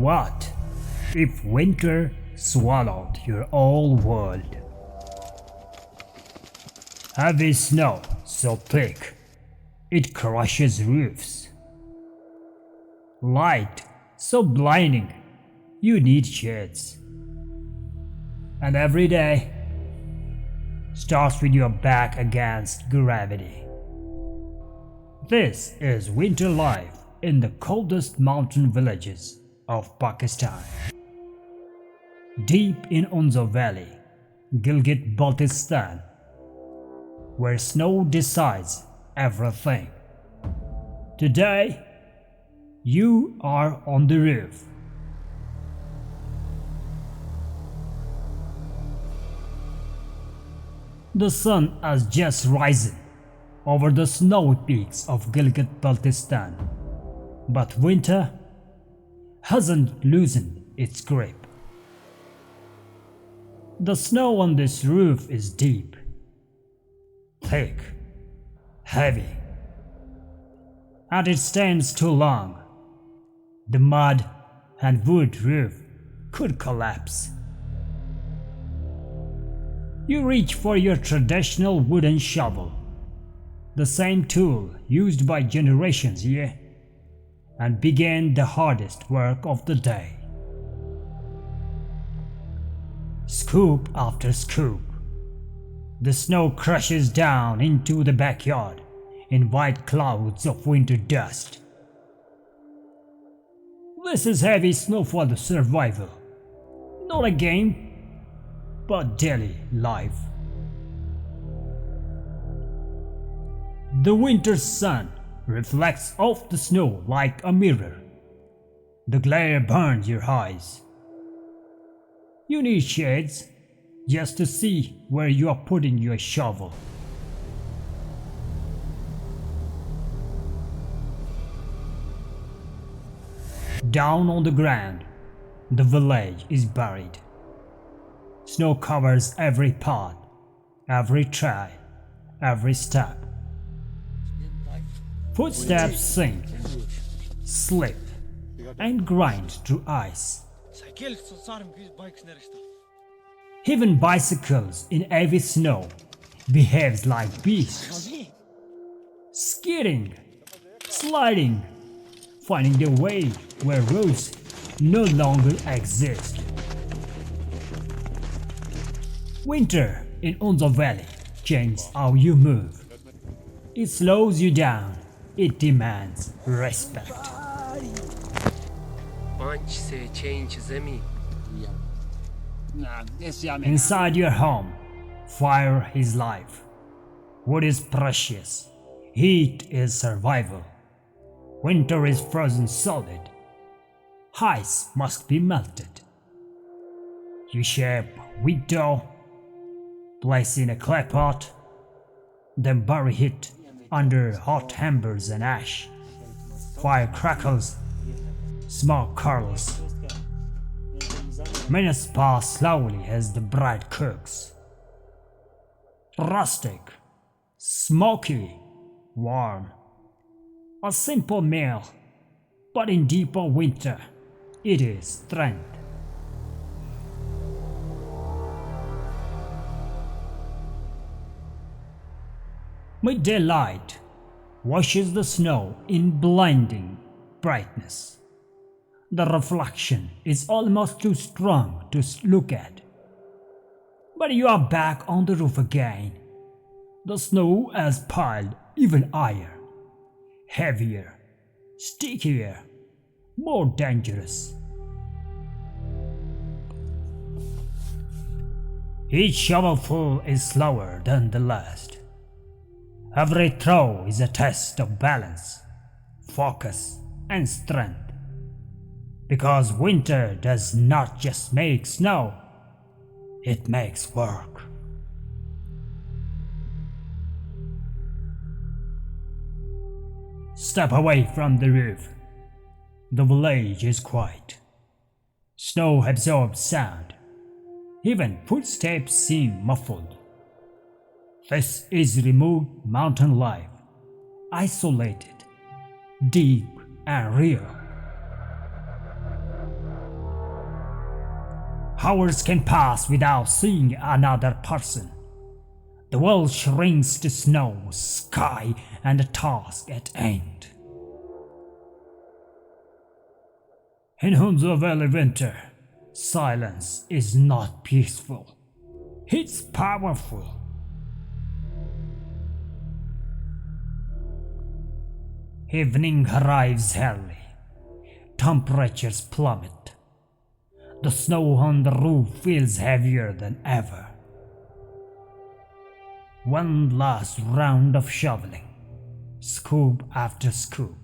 What if winter swallowed your whole world? Heavy snow so thick it crushes roofs. Light so blinding you need shades. And every day starts with your back against gravity. This is winter life in the coldest mountain villages of Pakistan. Deep in Hunza Valley, Gilgit Baltistan, where snow decides everything. Today, you are on the roof. The sun has just risen over the snowy peaks of Gilgit Baltistan, but winter hasn't loosened its grip. The snow on this roof is deep, thick, heavy, and it stands too long. The mud and wood roof could collapse. You reach for your traditional wooden shovel, the same tool used by generations here, and begin the hardest work of the day. Scoop after scoop, the snow crushes down into the backyard in white clouds of winter dust. This is heavy snowfall survival, not a game, but daily life. The winter sun reflects off the snow like a mirror. The glare burns your eyes. You need shades just to see where you are putting your shovel. Down on the ground, the village is buried. Snow covers every path, every trail, every step. Footsteps sink, slip, and grind through ice. Even bicycles in heavy snow behaves like beasts, skidding, sliding, finding their way where roads no longer exist. Winter in Hunza Valley changes how you move. It slows you down. It demands respect. Inside your home, fire is life. Wood is precious. Heat is survival. Winter is frozen solid. Ice must be melted. You shape wheat dough, place in a clay pot, then bury it under hot embers and ash. Fire crackles, smoke curls. Minutes pass slowly as the bread cooks. Rustic, smoky, warm. A simple meal, but in deeper winter, it is strength. Midday light washes the snow in blinding brightness. The reflection is almost too strong to look at. But you are back on the roof again. The snow has piled even higher, heavier, stickier, more dangerous. Each shovelful is slower than the last. Every throw is a test of balance, focus, and strength. Because winter does not just make snow, it makes work. Step away from the roof. The village is quiet. Snow absorbs sound. Even footsteps seem muffled. This is remote mountain life, isolated, deep and real. Hours can pass without seeing another person. The world shrinks to snow, sky, and a task at end. In Hunza Valley winter, silence is not peaceful. It's powerful. Evening arrives early. Temperatures plummet. The snow on the roof feels heavier than ever. One last round of shoveling. Scoop after scoop.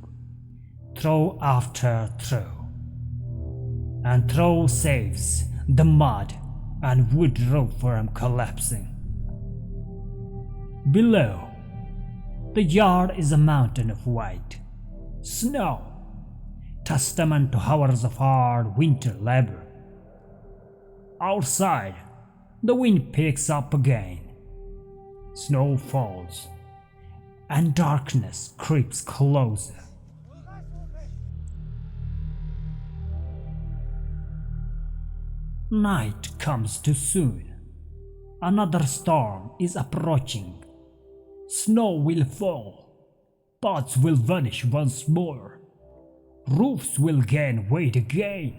Throw after throw. And throw saves the mud and wood roof from collapsing. Below, the yard is a mountain of white snow, testament to hours of hard winter labor. Outside, the wind picks up again. Snow falls, and darkness creeps closer. Night comes too soon. Another storm is approaching. Snow will fall. Pots will vanish once more. Roofs will gain weight again.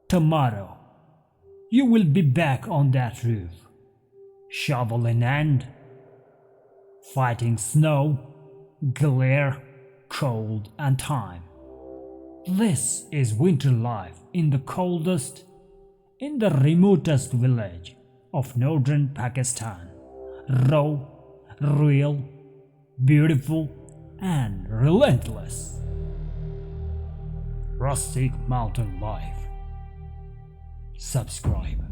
Tomorrow, you will be back on that roof, shovel in hand, fighting snow, glare, cold, and time. This is winter life in the coldest, in the remotest village of northern Pakistan. Raw, real, beautiful, and relentless. Rustic Mountain Life. Subscribe.